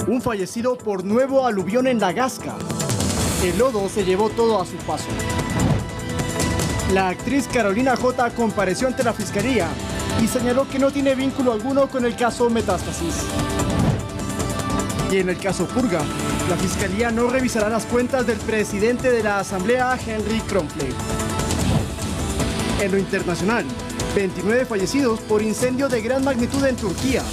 Un fallecido por nuevo aluvión en La Gasca. El lodo se llevó todo a su paso. La actriz Carolina J. compareció ante la fiscalía y señaló que no tiene vínculo alguno con el caso Metástasis. Y en el caso Purga, la fiscalía no revisará las cuentas del presidente de la Asamblea, Henry Kromfle. En lo internacional, 29 fallecidos por incendio de gran magnitud en Turquía.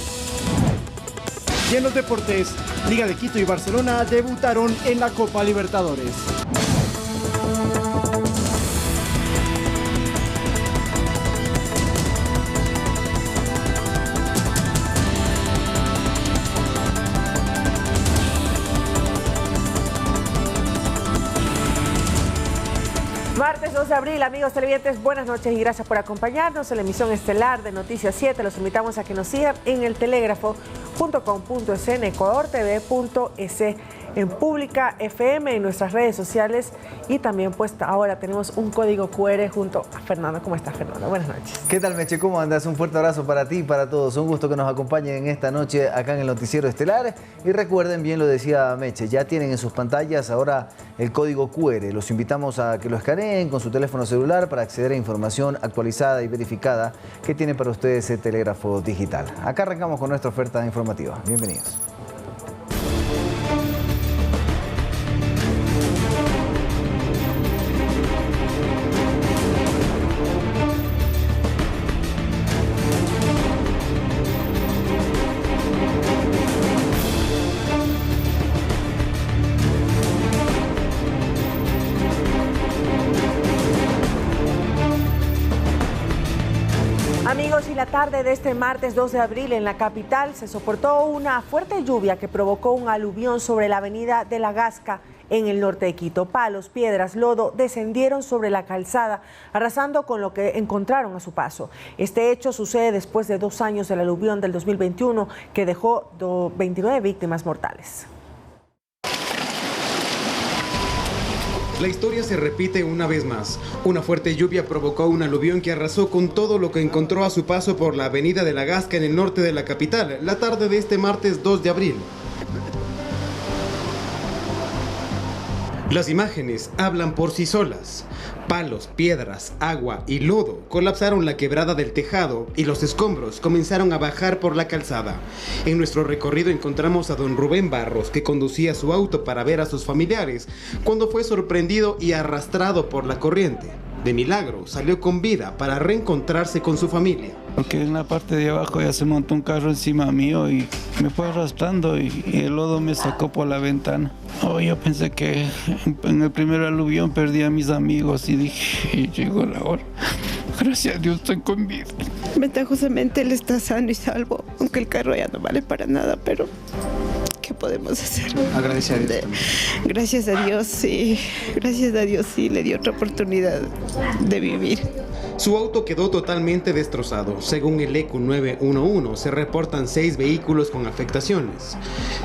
Y en los deportes, Liga de Quito y Barcelona debutaron en la Copa Libertadores. Martes 2 de abril, amigos televidentes, buenas noches y gracias por acompañarnos en la emisión estelar de Noticias 7. Los invitamos a que nos sigan en el telégrafo.com.es, en ecuadortv.es, en Pública FM, en nuestras redes sociales y también pues ahora tenemos un código QR junto a Fernando. ¿Cómo estás, Fernando? Buenas noches. ¿Qué tal, Meche? ¿Cómo andas? Un fuerte abrazo para ti y para todos. Un gusto que nos acompañen en esta noche acá en el Noticiero Estelar. Y recuerden, bien lo decía Meche, ya tienen en sus pantallas ahora el código QR. Los invitamos a que lo escaneen con su teléfono celular para acceder a información actualizada y verificada que tiene para ustedes el telégrafo digital. Acá arrancamos con nuestra oferta informativa. Bienvenidos. La tarde de este martes 2 de abril en la capital se soportó una fuerte lluvia que provocó un aluvión sobre la avenida de La Gasca en el norte de Quito. Palos, piedras, lodo descendieron sobre la calzada, arrasando con lo que encontraron a su paso. Este hecho sucede después de 2 años del aluvión del 2021 que dejó 29 víctimas mortales. La historia se repite una vez más. Una fuerte lluvia provocó un aluvión que arrasó con todo lo que encontró a su paso por la avenida de La Gasca en el norte de la capital, la tarde de este martes 2 de abril. Las imágenes hablan por sí solas. Palos, piedras, agua y lodo colapsaron la quebrada del tejado y los escombros comenzaron a bajar por la calzada. En nuestro recorrido encontramos a don Rubén Barros, que conducía su auto para ver a sus familiares, cuando fue sorprendido y arrastrado por la corriente. De milagro, salió con vida para reencontrarse con su familia. Porque en la parte de abajo ya se montó un carro encima mío y me fue arrastrando y el lodo me sacó por la ventana. Yo pensé que en el primer aluvión perdí a mis amigos y dije, y llegó la hora. Gracias a Dios estoy con vida. Ventajosamente él está sano y salvo, aunque el carro ya no vale para nada, pero ¿qué podemos hacer? Agradece a Dios. Gracias a Dios, sí. Gracias a Dios, sí, le dio otra oportunidad de vivir. Su auto quedó totalmente destrozado. Según el ECU 911, se reportan 6 vehículos con afectaciones.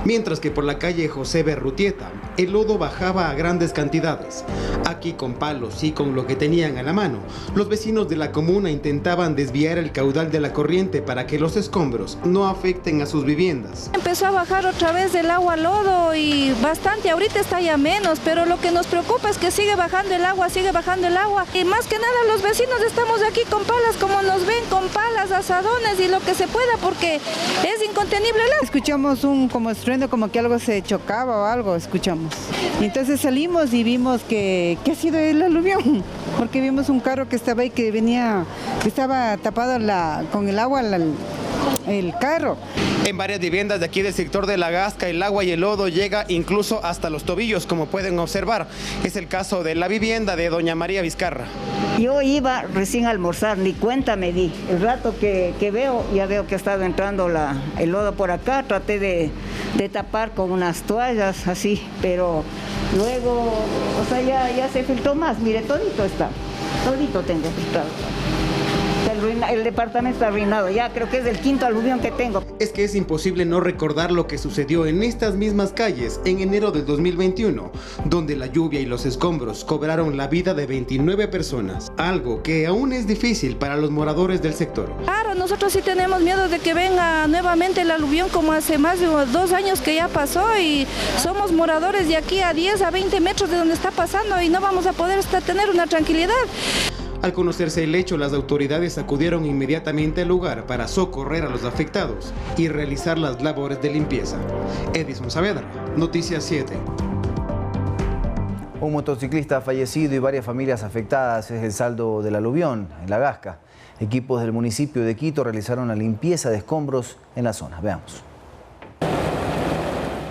Mientras que por la calle José Berrutieta, el lodo bajaba a grandes cantidades. Aquí con palos y con lo que tenían a la mano, los vecinos de la comuna intentaban desviar el caudal de la corriente para que los escombros no afecten a sus viviendas. Empezó a bajar otra vez el agua lodo y bastante, ahorita está ya menos, pero lo que nos preocupa es que sigue bajando el agua y más que nada los vecinos estamos aquí con palas, como nos ven, con palas, asadones y lo que se pueda porque es incontenible. Escuchamos un como estruendo, como que algo se chocaba o algo, escuchamos. Entonces salimos y vimos que ha sido el aluvión, porque vimos un carro que estaba ahí que estaba tapado con el agua el carro. En varias viviendas de aquí del sector de La Gasca, el agua y el lodo llega incluso hasta los tobillos, como pueden observar. Es el caso de la vivienda de doña María Vizcarra. Yo iba recién a almorzar, ni cuenta me di. El rato que veo, ya veo que ha estado entrando el lodo por acá. Traté de tapar con unas toallas así, pero luego, ya se filtró más. Mire, todito está, todito tengo filtrado. El el departamento está arruinado. Ya creo que es el quinto aluvión que tengo. Es que es imposible no recordar lo que sucedió en estas mismas calles en enero del 2021, donde la lluvia y los escombros cobraron la vida de 29 personas, algo que aún es difícil para los moradores del sector. Claro, nosotros sí tenemos miedo de que venga nuevamente el aluvión como hace más de 2 años que ya pasó, y somos moradores de aquí a 10 a 20 metros de donde está pasando y no vamos a poder tener una tranquilidad. Al conocerse el hecho, las autoridades acudieron inmediatamente al lugar para socorrer a los afectados y realizar las labores de limpieza. Edison Saavedra, Noticias 7. Un motociclista fallecido y varias familias afectadas es el saldo del aluvión en La Gasca. Equipos del municipio de Quito realizaron la limpieza de escombros en la zona. Veamos.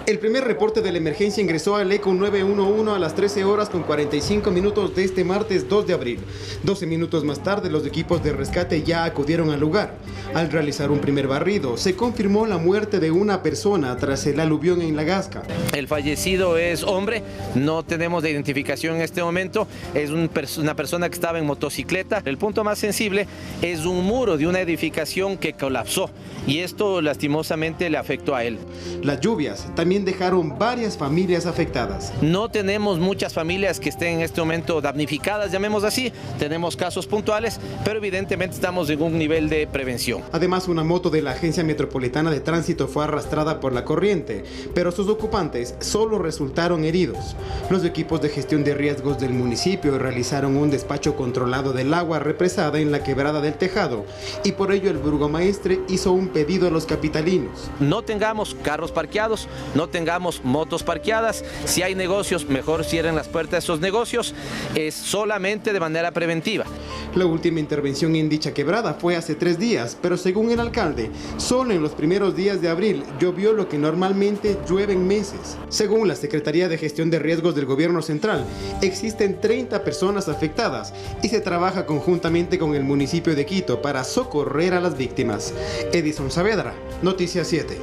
El primer reporte de la emergencia ingresó al ECO 911 a las 13 horas con 45 minutos de este martes 2 de abril. 12 minutos más tarde, los equipos de rescate ya acudieron al lugar. Al realizar un primer barrido, se confirmó la muerte de una persona tras el aluvión en La Gasca. El fallecido es hombre, no tenemos de identificación en este momento, es una persona que estaba en motocicleta. El punto más sensible es un muro de una edificación que colapsó y esto lastimosamente le afectó a él. Las lluvias también dejaron varias familias afectadas. No tenemos muchas familias que estén en este momento damnificadas, llamemos así, tenemos casos puntuales, pero evidentemente estamos en un nivel de prevención. Además, una moto de la Agencia Metropolitana de Tránsito fue arrastrada por la corriente, pero sus ocupantes solo resultaron heridos. Los equipos de gestión de riesgos del municipio realizaron un despacho controlado del agua represada en la quebrada del Tejado y por ello el burgomaestre hizo un pedido a los capitalinos. No tengamos carros parqueados, no tengamos motos parqueadas, si hay negocios mejor cierren las puertas de esos negocios, es solamente de manera preventiva. La última intervención en dicha quebrada fue hace 3 días, pero según el alcalde, solo en los primeros días de abril llovió lo que normalmente llueve en meses. Según la Secretaría de Gestión de Riesgos del Gobierno Central, existen 30 personas afectadas y se trabaja conjuntamente con el municipio de Quito para socorrer a las víctimas. Edison Saavedra, Noticias 7.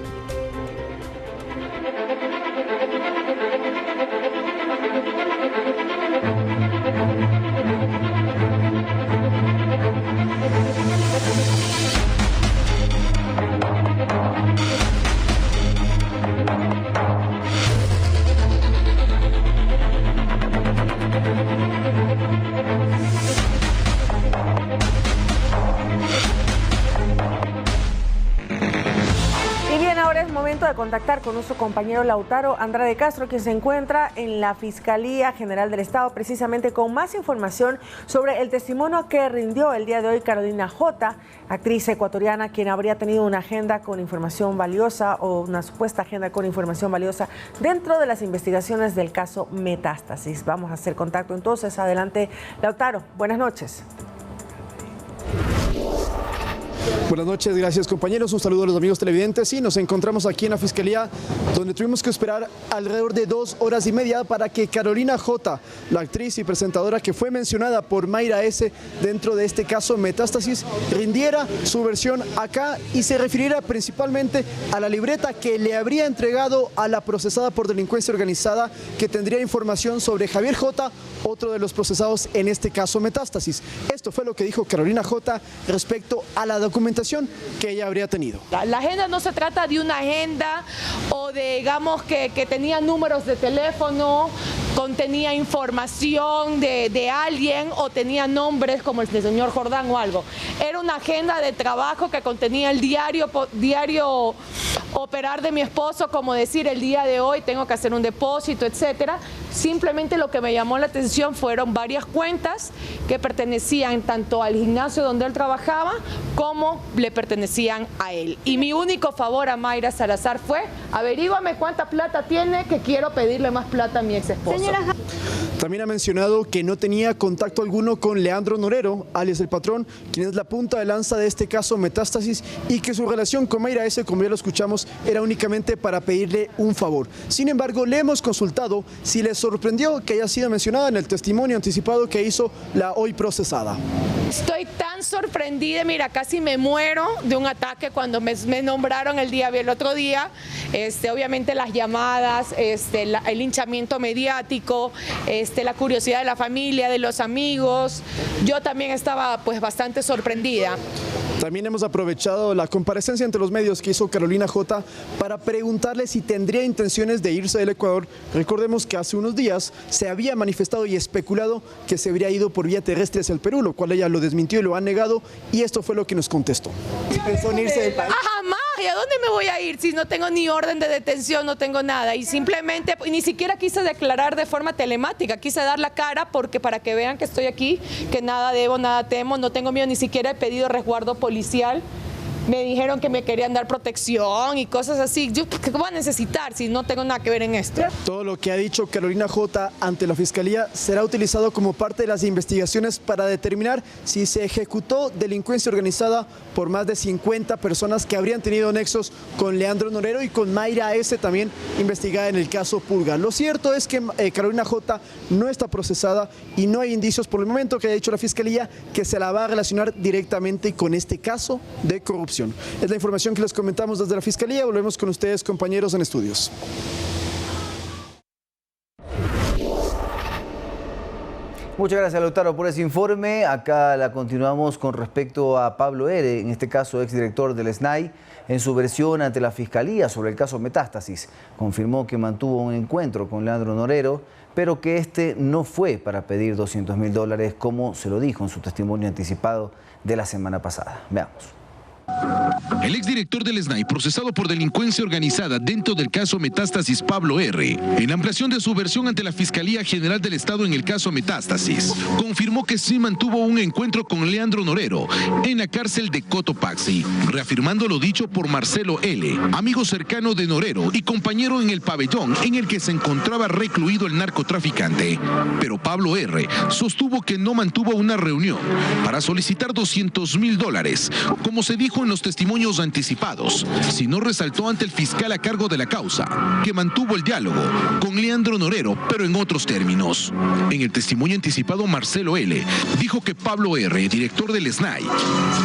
De contactar con nuestro compañero Lautaro Andrade Castro, quien se encuentra en la Fiscalía General del Estado, precisamente con más información sobre el testimonio que rindió el día de hoy Carolina J., actriz ecuatoriana, quien habría tenido una agenda con información valiosa o una supuesta agenda con información valiosa dentro de las investigaciones del caso Metástasis. Vamos a hacer contacto entonces. Adelante, Lautaro. Buenas noches. Buenas noches, gracias compañeros, un saludo a los amigos televidentes. Sí, nos encontramos aquí en la Fiscalía, donde tuvimos que esperar alrededor de 2 horas y media para que Carolina J., la actriz y presentadora que fue mencionada por Mayra S. dentro de este caso Metástasis, rindiera su versión acá y se refiriera principalmente a la libreta que le habría entregado a la procesada por delincuencia organizada, que tendría información sobre Javier J., otro de los procesados en este caso Metástasis. Esto fue lo que dijo Carolina J. respecto a la documentación que ella habría tenido. La agenda no se trata de una agenda o de, digamos, que tenía números de teléfono, contenía información de alguien o tenía nombres como el del señor Jordán o algo. Era una agenda de trabajo que contenía el diario operar de mi esposo, como decir el día de hoy tengo que hacer un depósito, etcétera. Simplemente lo que me llamó la atención fueron varias cuentas que pertenecían tanto al gimnasio donde él trabajaba como le pertenecían a él. Y mi único favor a Mayra Salazar fue: averíguame cuánta plata tiene, que quiero pedirle más plata a mi ex esposo. También ha mencionado que no tenía contacto alguno con Leandro Norero, alias el patrón, quien es la punta de lanza de este caso Metástasis, y que su relación con Mayra S., como ya lo escuchamos, era únicamente para pedirle un favor. Sin embargo, le hemos consultado si le sorprendió que haya sido mencionada en el testimonio anticipado que hizo la hoy procesada. Estoy tan tan sorprendida, mira, casi me muero de un ataque cuando me nombraron el otro día. Obviamente las llamadas, el linchamiento mediático, la curiosidad de la familia, de los amigos. Yo también estaba pues bastante sorprendida. También hemos aprovechado la comparecencia entre los medios que hizo Carolina J para preguntarle si tendría intenciones de irse del Ecuador. Recordemos que hace unos días se había manifestado y especulado que se habría ido por vía terrestre hacia el Perú, lo cual ella lo desmintió y lo ha negado, y esto fue lo que nos contestó. ¿Pensó en irse del país? Jamás. ¿Y a dónde me voy a ir si no tengo ni orden de detención, no tengo nada? Y simplemente, ni siquiera quise declarar de forma telemática, quise dar la cara porque para que vean que estoy aquí, que nada debo, nada temo, no tengo miedo, ni siquiera he pedido resguardo policial. Me dijeron que me querían dar protección y cosas así. ¿Yo qué voy a necesitar si no tengo nada que ver en esto? Todo lo que ha dicho Carolina J ante la Fiscalía será utilizado como parte de las investigaciones para determinar si se ejecutó delincuencia organizada por más de 50 personas que habrían tenido nexos con Leandro Norero y con Mayra S., también investigada en el caso Purga. Lo cierto es que Carolina J no está procesada y no hay indicios por el momento que haya dicho la Fiscalía que se la va a relacionar directamente con este caso de corrupción. Es la información que les comentamos desde la Fiscalía. Volvemos con ustedes, compañeros en estudios. Muchas gracias, Lautaro, por ese informe. Acá la continuamos con respecto a Pablo R., en este caso exdirector del SNAI. En su versión ante la Fiscalía sobre el caso Metástasis, confirmó que mantuvo un encuentro con Leandro Norero, pero que este no fue para pedir $200.000, como se lo dijo en su testimonio anticipado de la semana pasada. Veamos. El exdirector del SNAI, procesado por delincuencia organizada dentro del caso Metástasis, Pablo R., en ampliación de su versión ante la Fiscalía General del Estado en el caso Metástasis, confirmó que sí mantuvo un encuentro con Leandro Norero en la cárcel de Cotopaxi, reafirmando lo dicho por Marcelo L., amigo cercano de Norero y compañero en el pabellón en el que se encontraba recluido el narcotraficante. Pero Pablo R. sostuvo que no mantuvo una reunión para solicitar $200.000, como se dijo en los testimonios anticipados, sino resaltó ante el fiscal a cargo de la causa que mantuvo el diálogo con Leandro Norero, pero en otros términos. En el testimonio anticipado, Marcelo L. dijo que Pablo R., director del SNAI,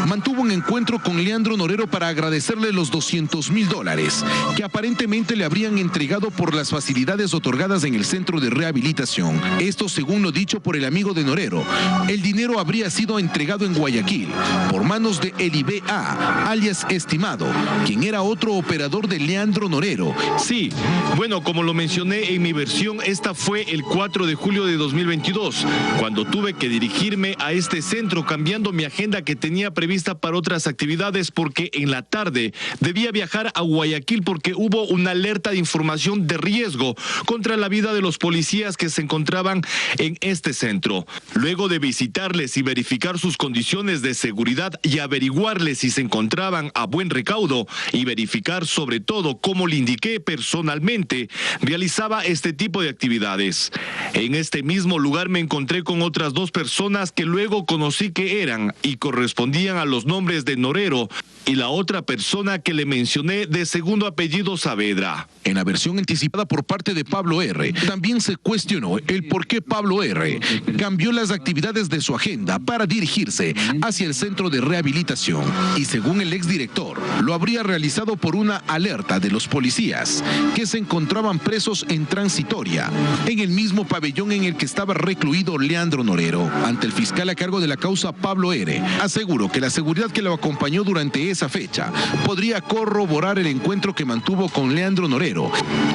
mantuvo un encuentro con Leandro Norero para agradecerle los $200.000 que aparentemente le habrían entregado por las facilidades otorgadas en el centro de rehabilitación. Esto según lo dicho por el amigo de Norero. El dinero habría sido entregado en Guayaquil por manos de Elibe A., alias Estimado, quien era otro operador de Leandro Norero. Sí, bueno, como lo mencioné en mi versión, esta fue el 4 de julio de 2022, cuando tuve que dirigirme a este centro cambiando mi agenda que tenía prevista para otras actividades porque en la tarde debía viajar a Guayaquil porque hubo una alerta de información de riesgo contra la vida de los policías que se encontraban en este centro. Luego de visitarles y verificar sus condiciones de seguridad y averiguarles si se encontraban a buen recaudo y verificar sobre todo, como le indiqué personalmente, realizaba este tipo de actividades. En este mismo lugar me encontré con otras dos personas que luego conocí que eran y correspondían a los nombres de Norero y la otra persona que le mencioné de segundo apellido Saavedra. En la versión anticipada por parte de Pablo R., también se cuestionó el por qué Pablo R. cambió las actividades de su agenda para dirigirse hacia el centro de rehabilitación y según el exdirector, lo habría realizado por una alerta de los policías que se encontraban presos en transitoria en el mismo pabellón en el que estaba recluido Leandro Norero. Ante el fiscal a cargo de la causa, Pablo R. aseguró que la seguridad que lo acompañó durante esa fecha podría corroborar el encuentro que mantuvo con Leandro Norero.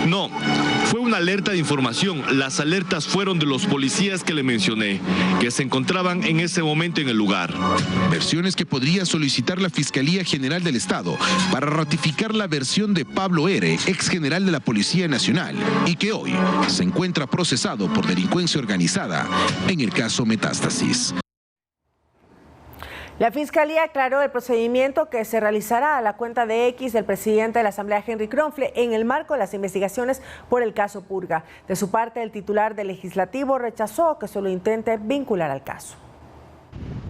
No, fue una alerta de información. Las alertas fueron de los policías que le mencioné, que se encontraban en ese momento en el lugar. Versiones que podría solicitar la Fiscalía General del Estado para ratificar la versión de Pablo R., ex general de la Policía Nacional, y que hoy se encuentra procesado por delincuencia organizada en el caso Metástasis. La Fiscalía aclaró el procedimiento que se realizará a la cuenta de X del presidente de la Asamblea, Henry Kronfle, en el marco de las investigaciones por el caso Purga. De su parte, el titular del Legislativo rechazó que se lo intente vincular al caso.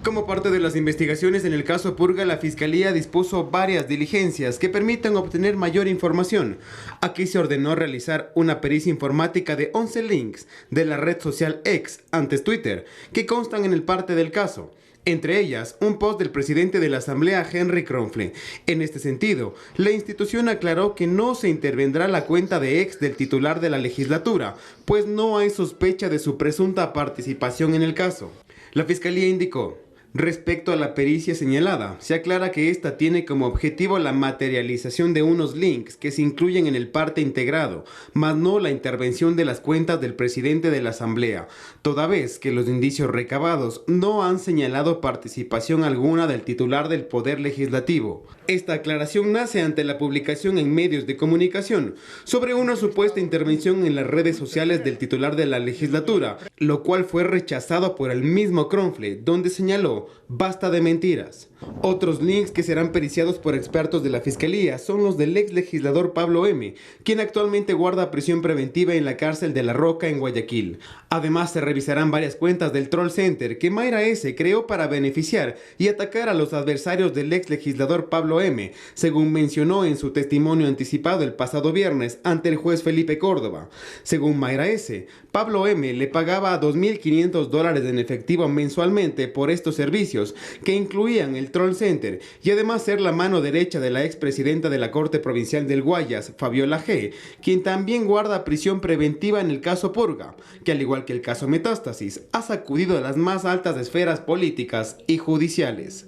Como parte de las investigaciones en el caso Purga, la Fiscalía dispuso varias diligencias que permitan obtener mayor información. Aquí se ordenó realizar una pericia informática de 11 links de la red social X, antes Twitter, que constan en el parte del caso. entre ellas un post del presidente de la Asamblea, Henry Kronfle. En este sentido, la institución aclaró que no se intervendrá la cuenta de ex del titular de la legislatura, pues no hay sospecha de su presunta participación en el caso. La Fiscalía indicó: respecto a la pericia señalada, se aclara que esta tiene como objetivo la materialización de unos links que se incluyen en el parte integrado, mas no la intervención de las cuentas del presidente de la Asamblea, toda vez que los indicios recabados no han señalado participación alguna del titular del Poder Legislativo. Esta aclaración nace ante la publicación en medios de comunicación sobre una supuesta intervención en las redes sociales del titular de la legislatura, lo cual fue rechazado por el mismo Kronfle, donde señaló: basta de mentiras. Otros links que serán periciados por expertos de la Fiscalía son los del ex legislador Pablo M., quien actualmente guarda prisión preventiva en la cárcel de La Roca en Guayaquil. Además, se revisarán varias cuentas del Troll Center que Mayra S. creó para beneficiar y atacar a los adversarios del ex legislador Pablo M., según mencionó en su testimonio anticipado el pasado viernes ante el juez Felipe Córdoba. Según Mayra S., Pablo M. le pagaba $2.500 en efectivo mensualmente por estos servicios, que incluían el Troll Center y además ser la mano derecha de la expresidenta de la Corte Provincial del Guayas, Fabiola G., quien también guarda prisión preventiva en el caso Purga, que al igual que el caso Metástasis, ha sacudido a las más altas esferas políticas y judiciales.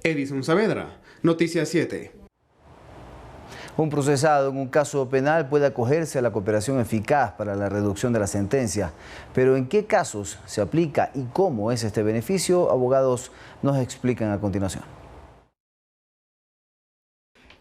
Edison Saavedra, Noticias 7. Un procesado en un caso penal puede acogerse a la cooperación eficaz para la reducción de la sentencia. Pero ¿en qué casos se aplica y cómo es este beneficio? Abogados nos explican a continuación.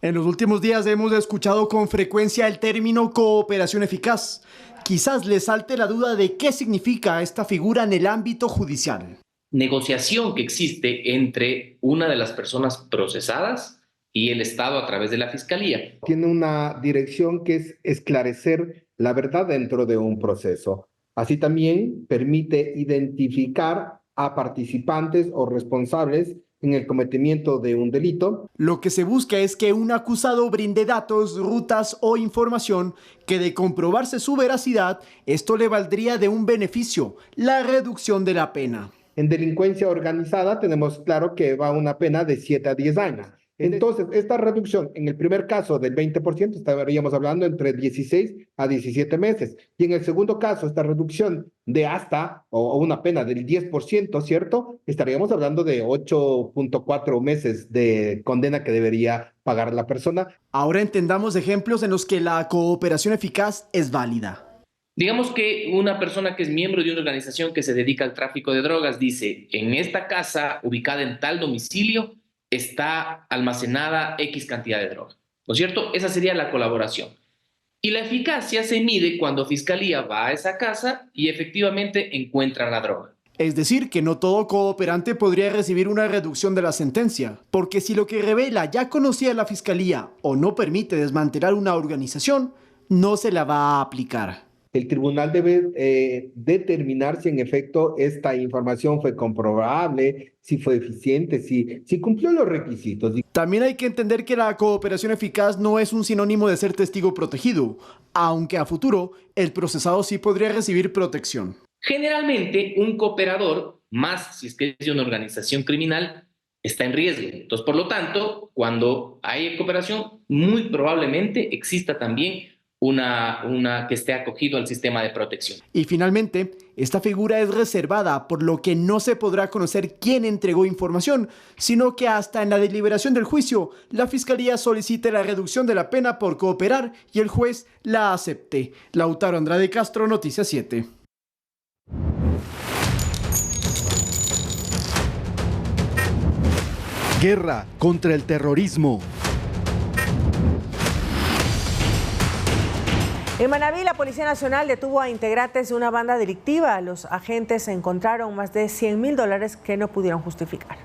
En los últimos días hemos escuchado con frecuencia el término cooperación eficaz. Quizás les salte la duda de qué significa esta figura en el ámbito judicial. Negociación que existe entre una de las personas procesadas y el Estado a través de la Fiscalía. Tiene una dirección que es esclarecer la verdad dentro de un proceso. Así también permite identificar a participantes o responsables en el cometimiento de un delito. Lo que se busca es que un acusado brinde datos, rutas o información que, de comprobarse su veracidad, esto le valdría de un beneficio: la reducción de la pena. En delincuencia organizada tenemos claro que va una pena de 7 a 10 años. Entonces, esta reducción en el primer caso del 20% estaríamos hablando entre 16 a 17 meses. Y en el segundo caso, esta reducción de hasta o una pena del 10%, ¿cierto? Estaríamos hablando de 8.4 meses de condena que debería pagar la persona. Ahora entendamos ejemplos en los que la cooperación eficaz es válida. Digamos que una persona que es miembro de una organización que se dedica al tráfico de drogas dice: en esta casa ubicada en tal domicilio está almacenada X cantidad de droga, ¿no es cierto? Esa sería la colaboración. Y la eficacia se mide cuando Fiscalía va a esa casa y efectivamente encuentra la droga. Es decir, que no todo cooperante podría recibir una reducción de la sentencia, porque si lo que revela ya conocía la Fiscalía o no permite desmantelar una organización, no se la va a aplicar. El tribunal debe determinar si en efecto esta información fue comprobable, si fue eficiente, si cumplió los requisitos. También hay que entender que la cooperación eficaz no es un sinónimo de ser testigo protegido, aunque a futuro el procesado sí podría recibir protección. Generalmente un cooperador, más si es que es de una organización criminal, está en riesgo. Entonces, por lo tanto, cuando hay cooperación, muy probablemente exista también una que esté acogido al sistema de protección. Y finalmente, esta figura es reservada, por lo que no se podrá conocer quién entregó información, sino que hasta en la deliberación del juicio, la Fiscalía solicite la reducción de la pena por cooperar y el juez la acepte. Lautaro Andrade Castro, Noticias 7. Guerra contra el terrorismo. En Manabí, la Policía Nacional detuvo a integrantes de una banda delictiva. Los agentes encontraron más de $100.000 que no pudieron justificar.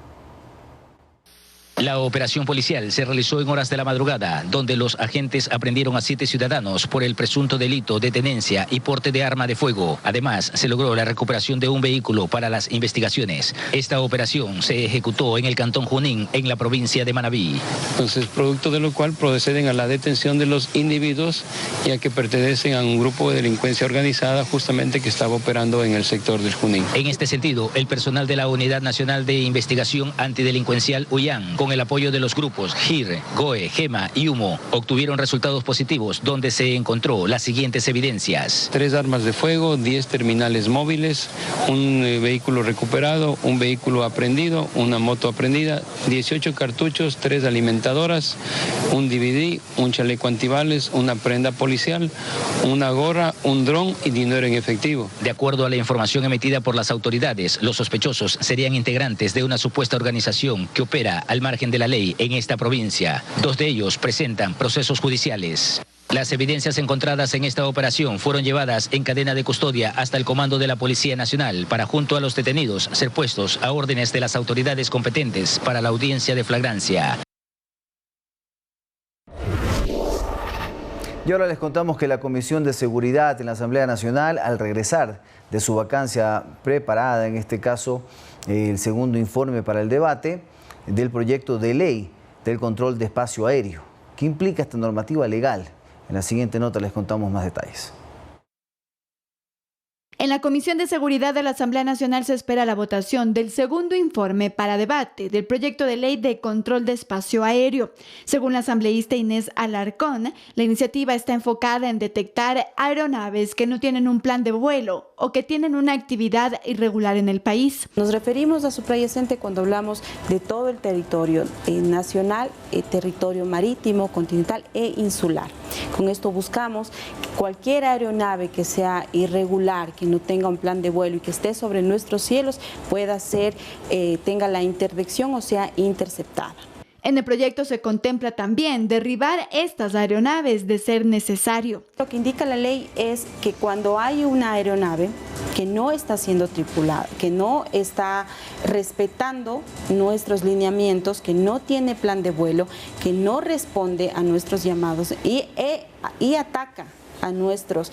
La operación policial se realizó en horas de la madrugada, donde los agentes aprendieron a 7 ciudadanos por el presunto delito de tenencia y porte de arma de fuego. Además, se logró la recuperación de un vehículo para las investigaciones. Esta operación se ejecutó en el cantón Junín, en la provincia de Manabí. Entonces, producto de lo cual proceden a la detención de los individuos, ya que pertenecen a un grupo de delincuencia organizada justamente que estaba operando en el sector del Junín. En este sentido, el personal de la Unidad Nacional de Investigación Antidelincuencial UIAN, con el apoyo de los grupos GIR, GOE, GEMA y HUMO, obtuvieron resultados positivos donde se encontró las siguientes evidencias. 3 armas de fuego, 10 terminales móviles, un vehículo recuperado, un vehículo aprehendido, una moto aprehendida, 18 cartuchos, 3 alimentadoras, un DVD, un chaleco antibales, una prenda policial, una gorra, un dron y dinero en efectivo. De acuerdo a la información emitida por las autoridades, los sospechosos serían integrantes de una supuesta organización que opera al margen de la ley en esta provincia. 2 de ellos presentan procesos judiciales. Las evidencias encontradas en esta operación fueron llevadas en cadena de custodia hasta el comando de la Policía Nacional para, junto a los detenidos, ser puestos a órdenes de las autoridades competentes para la audiencia de flagrancia. Y ahora les contamos que la Comisión de Seguridad en la Asamblea Nacional, al regresar de su vacancia preparada, en este caso el segundo informe para el debate del proyecto de ley del control de espacio aéreo. ¿Qué implica esta normativa legal? En la siguiente nota les contamos más detalles. En la Comisión de Seguridad de la Asamblea Nacional se espera la votación del segundo informe para debate del proyecto de ley de control de espacio aéreo. Según la asambleísta Inés Alarcón, la iniciativa está enfocada en detectar aeronaves que no tienen un plan de vuelo o que tienen una actividad irregular en el país. Nos referimos a subyacente cuando hablamos de todo el territorio nacional, territorio marítimo, continental e insular. Con esto buscamos que cualquier aeronave que sea irregular, que no tenga un plan de vuelo y que esté sobre nuestros cielos, pueda ser, tenga la interdicción o sea interceptada. En el proyecto se contempla también derribar estas aeronaves de ser necesario. Lo que indica la ley es que cuando hay una aeronave que no está siendo tripulada, que no está respetando nuestros lineamientos, que no tiene plan de vuelo, que no responde a nuestros llamados y ataca a nuestros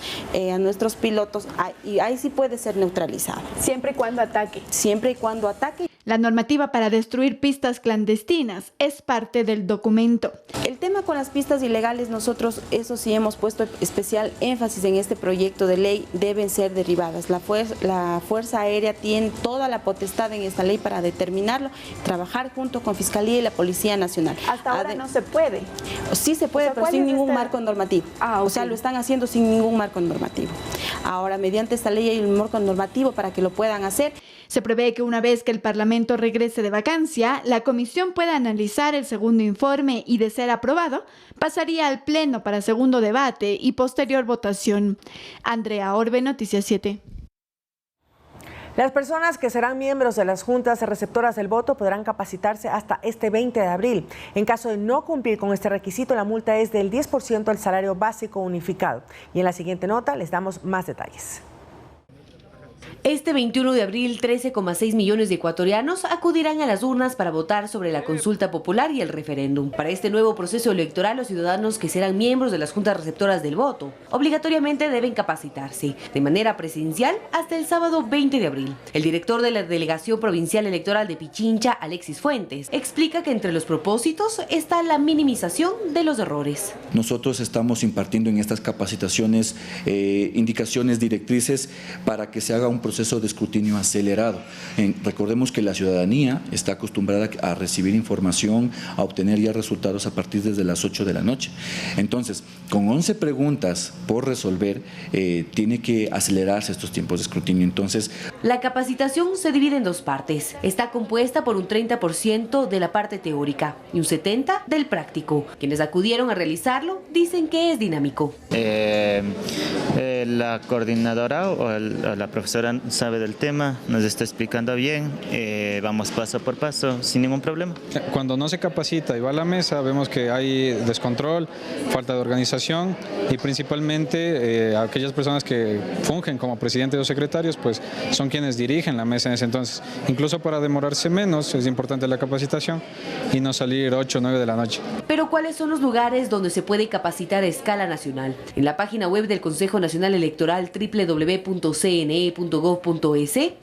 pilotos, y ahí sí puede ser neutralizado. Siempre y cuando ataque. Siempre y cuando ataque. La normativa para destruir pistas clandestinas es parte del documento. El tema con las pistas ilegales, nosotros eso sí hemos puesto especial énfasis en este proyecto de ley, deben ser derribadas. La Fuerza Aérea tiene toda la potestad en esta ley para determinarlo, trabajar junto con Fiscalía y la Policía Nacional. Hasta ahora no se puede. Sí se puede, pero sin ningún marco normativo. O sea, lo están haciendo sin ningún marco normativo. Ahora, mediante esta ley hay un marco normativo para que lo puedan hacer. Se prevé que una vez que el Parlamento regrese de vacancia, la comisión pueda analizar el segundo informe y, de ser aprobado, pasaría al Pleno para segundo debate y posterior votación. Andrea Orbe, Noticias 7. Las personas que serán miembros de las juntas receptoras del voto podrán capacitarse hasta este 20 de abril. En caso de no cumplir con este requisito, la multa es del 10% del salario básico unificado. Y en la siguiente nota les damos más detalles. Este 21 de abril, 13,6 millones de ecuatorianos acudirán a las urnas para votar sobre la consulta popular y el referéndum. Para este nuevo proceso electoral, los ciudadanos que serán miembros de las juntas receptoras del voto obligatoriamente deben capacitarse de manera presencial hasta el sábado 20 de abril. El director de la Delegación Provincial Electoral de Pichincha, Alexis Fuentes, explica que entre los propósitos está la minimización de los errores. Nosotros estamos impartiendo en estas capacitaciones indicaciones directrices para que se haga un proceso de escrutinio acelerado. Recordemos que la ciudadanía está acostumbrada a recibir información, a obtener ya resultados a partir desde las 8 de la noche. Entonces, con 11 preguntas por resolver, tiene que acelerarse estos tiempos de escrutinio. Entonces, la capacitación se divide en 2 partes. Está compuesta por un 30% de la parte teórica y un 70% del práctico. Quienes acudieron a realizarlo dicen que es dinámico. La coordinadora o la profesora sabe del tema, nos está explicando bien, vamos paso por paso, sin ningún problema. Cuando no se capacita y va a la mesa, vemos que hay descontrol, falta de organización. organización y principalmente aquellas personas que fungen como presidentes o secretarios, pues son quienes dirigen la mesa en ese entonces. Incluso para demorarse menos es importante la capacitación y no salir 8 o 9 de la noche. Pero ¿cuáles son los lugares donde se puede capacitar a escala nacional? En la página web del Consejo Nacional Electoral www.cne.gov.es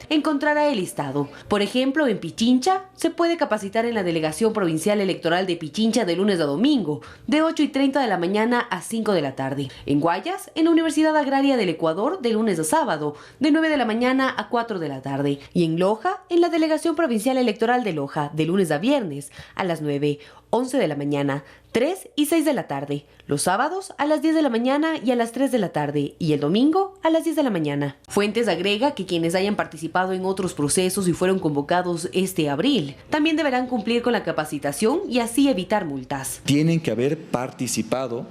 encontrará el listado. Por ejemplo, en Pichincha se puede capacitar en la Delegación Provincial Electoral de Pichincha de lunes a domingo, de 8:30 de la mañana a 5 de la tarde. En Guayas, en la Universidad Agraria del Ecuador, de lunes a sábado, de 9 de la mañana a 4 de la tarde. Y en Loja, en la Delegación Provincial Electoral de Loja, de lunes a viernes, a las 9, 11 de la mañana, 3 y 6 de la tarde. Los sábados a las 10 de la mañana y a las 3 de la tarde. Y el domingo a las 10 de la mañana. Fuentes agrega que quienes hayan participado en otros procesos y fueron convocados este abril, también deberán cumplir con la capacitación y así evitar multas. Tienen que haber participado,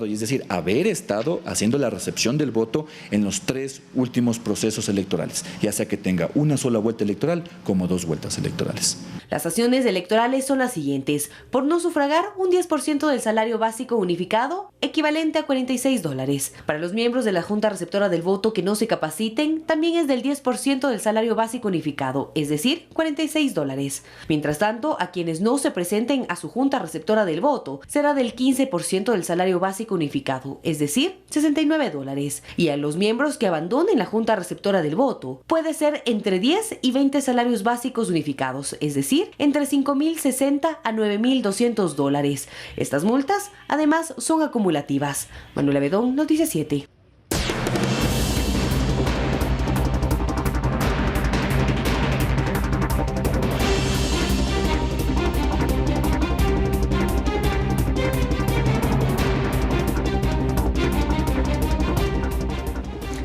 y es decir, haber estado haciendo la recepción del voto en los 3 últimos procesos electorales, ya sea que tenga una sola vuelta electoral como 2 vueltas electorales. Las sanciones electorales son las siguientes: por no sufragar, un 10% del salario básico unificado, equivalente a $46. Para los miembros de la Junta Receptora del Voto que no se capaciten, también es del 10% del salario básico unificado, es decir, $46. Mientras tanto, a quienes no se presenten a su Junta Receptora del Voto, será del 15% del salario básico unificado, es decir, $69. Y a los miembros que abandonen la Junta Receptora del Voto, puede ser entre 10 y 20 salarios básicos unificados, es decir, entre $5.060 a $9.200. Estas multas, además, son acumulativas. Manuela Bedón, Noticias 7.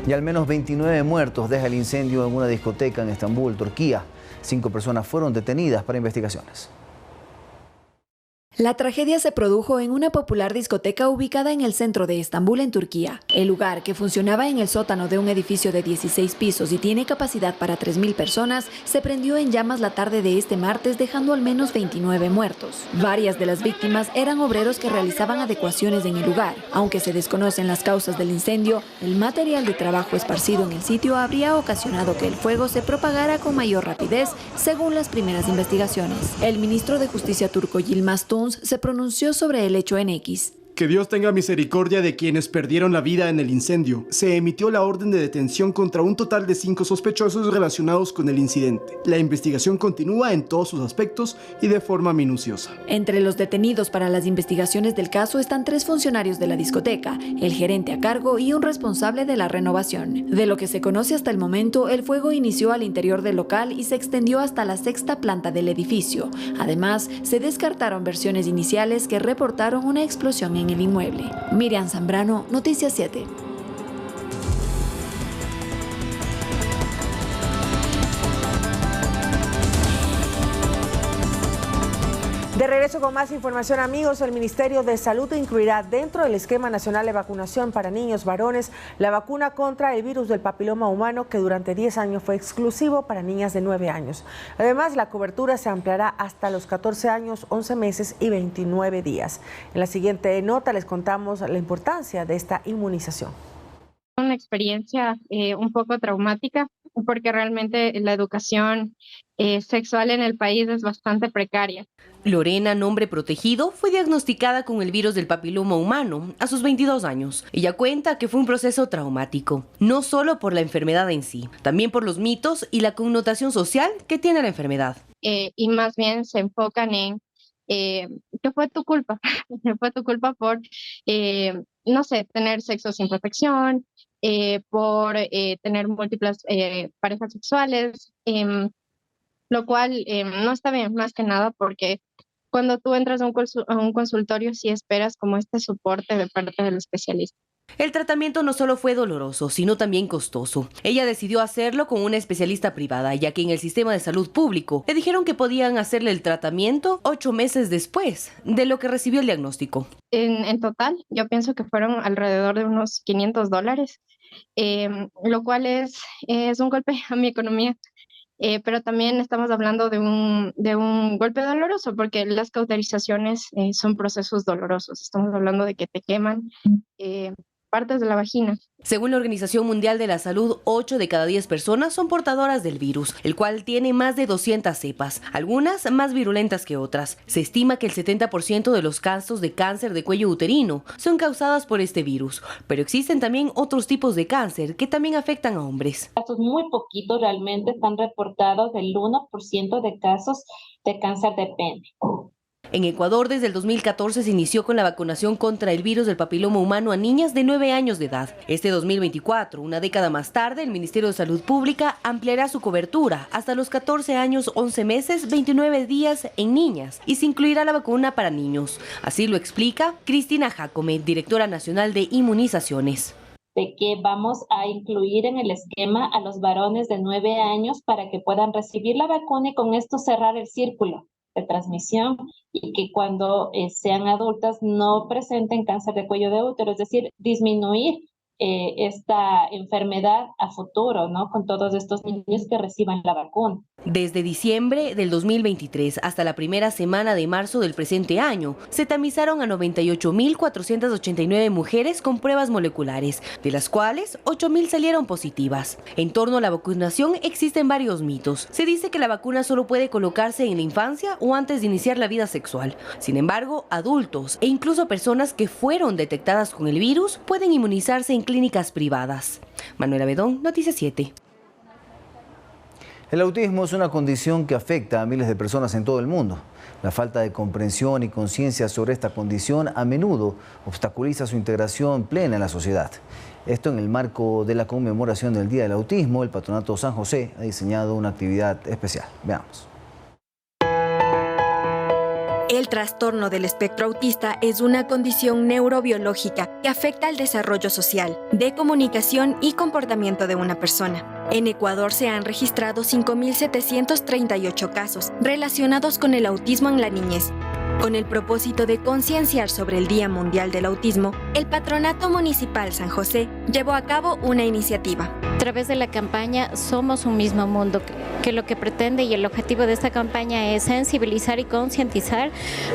Y al menos 29 muertos deja el incendio en una discoteca en Estambul, Turquía. 5 personas fueron detenidas para investigaciones. La tragedia se produjo en una popular discoteca ubicada en el centro de Estambul, en Turquía. El lugar, que funcionaba en el sótano de un edificio de 16 pisos y tiene capacidad para 3.000 personas, se prendió en llamas la tarde de este martes, dejando al menos 29 muertos. Varias de las víctimas eran obreros que realizaban adecuaciones en el lugar. Aunque se desconocen las causas del incendio, el material de trabajo esparcido en el sitio habría ocasionado que el fuego se propagara con mayor rapidez, según las primeras investigaciones. El ministro de Justicia turco Yilmaz Tunç se pronunció sobre el hecho en X. Que Dios tenga misericordia de quienes perdieron la vida en el incendio. Se emitió la orden de detención contra un total de 5 sospechosos relacionados con el incidente. La investigación continúa en todos sus aspectos y de forma minuciosa. Entre los detenidos para las investigaciones del caso están 3 funcionarios de la discoteca, el gerente a cargo y un responsable de la renovación. De lo que se conoce hasta el momento, el fuego inició al interior del local y se extendió hasta la 6ª planta del edificio. Además, se descartaron versiones iniciales que reportaron una explosión en el inmueble. Miriam Zambrano, Noticias 7. De regreso con más información, amigos. El Ministerio de Salud incluirá dentro del esquema nacional de vacunación para niños varones la vacuna contra el virus del papiloma humano, que durante 10 años fue exclusivo para niñas de 9 años. Además, la cobertura se ampliará hasta los 14 años, 11 meses y 29 días. En la siguiente nota les contamos la importancia de esta inmunización. Una experiencia un poco traumática, porque realmente la educación sexual en el país es bastante precaria. Lorena, nombre protegido, fue diagnosticada con el virus del papiloma humano a sus 22 años. Ella cuenta que fue un proceso traumático, no solo por la enfermedad en sí, también por los mitos y la connotación social que tiene la enfermedad. Y más bien se enfocan en ¿qué fue tu culpa? ¿Qué fue tu culpa por, no sé, tener sexo sin protección, por tener múltiples parejas sexuales? Lo cual no está bien, más que nada porque cuando tú entras a un consultorio sí esperas como este soporte de parte del especialista. El tratamiento no solo fue doloroso, sino también costoso. Ella decidió hacerlo con una especialista privada, ya que en el sistema de salud público le dijeron que podían hacerle el tratamiento 8 meses después de lo que recibió el diagnóstico. En total, yo pienso que fueron alrededor de unos $500, lo cual es un golpe a mi economía. pero también estamos hablando de un golpe doloroso, porque las cauterizaciones son procesos dolorosos. Estamos hablando de que te queman partes de la vagina. Según la Organización Mundial de la Salud, 8 de cada 10 personas son portadoras del virus, el cual tiene más de 200 cepas, algunas más virulentas que otras. Se estima que el 70% de los casos de cáncer de cuello uterino son causadas por este virus, pero existen también otros tipos de cáncer que también afectan a hombres. Casos muy poquitos realmente están reportados, el 1% de casos de cáncer de pene. En Ecuador, desde el 2014 se inició con la vacunación contra el virus del papiloma humano a niñas de 9 años de edad. Este 2024, una década más tarde, el Ministerio de Salud Pública ampliará su cobertura hasta los 14 años, 11 meses, 29 días en niñas y se incluirá la vacuna para niños. Así lo explica Cristina Jacome, directora nacional de inmunizaciones. De que vamos a incluir en el esquema a los varones de 9 años para que puedan recibir la vacuna y con esto cerrar el círculo de transmisión y que cuando sean adultas no presenten cáncer de cuello de útero, es decir, disminuir esta enfermedad a futuro, ¿no? Con todos estos niños que reciban la vacuna. Desde diciembre del 2023 hasta la primera semana de marzo del presente año, se tamizaron a 98.489 mujeres con pruebas moleculares, de las cuales 8.000 salieron positivas. En torno a la vacunación existen varios mitos. Se dice que la vacuna solo puede colocarse en la infancia o antes de iniciar la vida sexual. Sin embargo, adultos e incluso personas que fueron detectadas con el virus pueden inmunizarse en clínicas privadas. Manuela Bedón, Noticias 7. El autismo es una condición que afecta a miles de personas en todo el mundo. La falta de comprensión y conciencia sobre esta condición a menudo obstaculiza su integración plena en la sociedad. Esto en el marco de la conmemoración del Día del Autismo, el Patronato San José ha diseñado una actividad especial. Veamos. El trastorno del espectro autista es una condición neurobiológica que afecta al desarrollo social, de comunicación y comportamiento de una persona. En Ecuador se han registrado 5.738 casos relacionados con el autismo en la niñez. Con el propósito de concienciar sobre el Día Mundial del Autismo, el Patronato Municipal San José llevó a cabo una iniciativa. A través de la campaña Somos un mismo mundo, que lo que pretende y el objetivo de esta campaña es sensibilizar y concientizar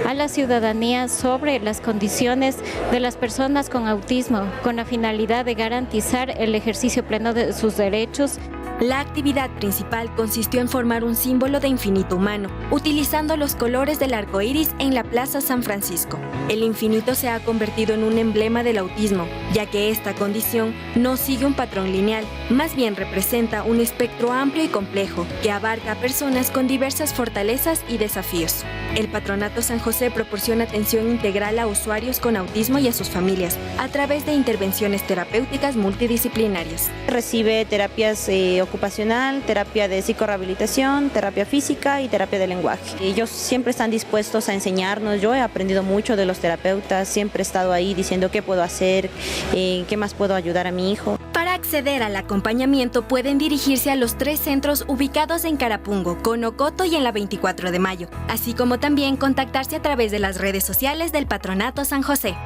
a la ciudadanía sobre las condiciones de las personas con autismo, con la finalidad de garantizar el ejercicio pleno de sus derechos. La actividad principal consistió en formar un símbolo de infinito humano, utilizando los colores del arco iris en la Plaza San Francisco. El infinito se ha convertido en un emblema del autismo, ya que esta condición no sigue un patrón lineal, más bien representa un espectro amplio y complejo que abarca a personas con diversas fortalezas y desafíos. El Patronato San José proporciona atención integral a usuarios con autismo y a sus familias, a través de intervenciones terapéuticas multidisciplinarias. Recibe terapias ocupacional, terapia de psicorehabilitación, terapia física y terapia de lenguaje. Ellos siempre están dispuestos a enseñarnos. Yo he aprendido mucho de los terapeutas, siempre he estado ahí diciendo qué puedo hacer, qué más puedo ayudar a mi hijo. Para acceder al acompañamiento pueden dirigirse a los 3 centros ubicados en Carapungo, Conocoto y en la 24 de Mayo, así como también contactarse a través de las redes sociales del Patronato San José.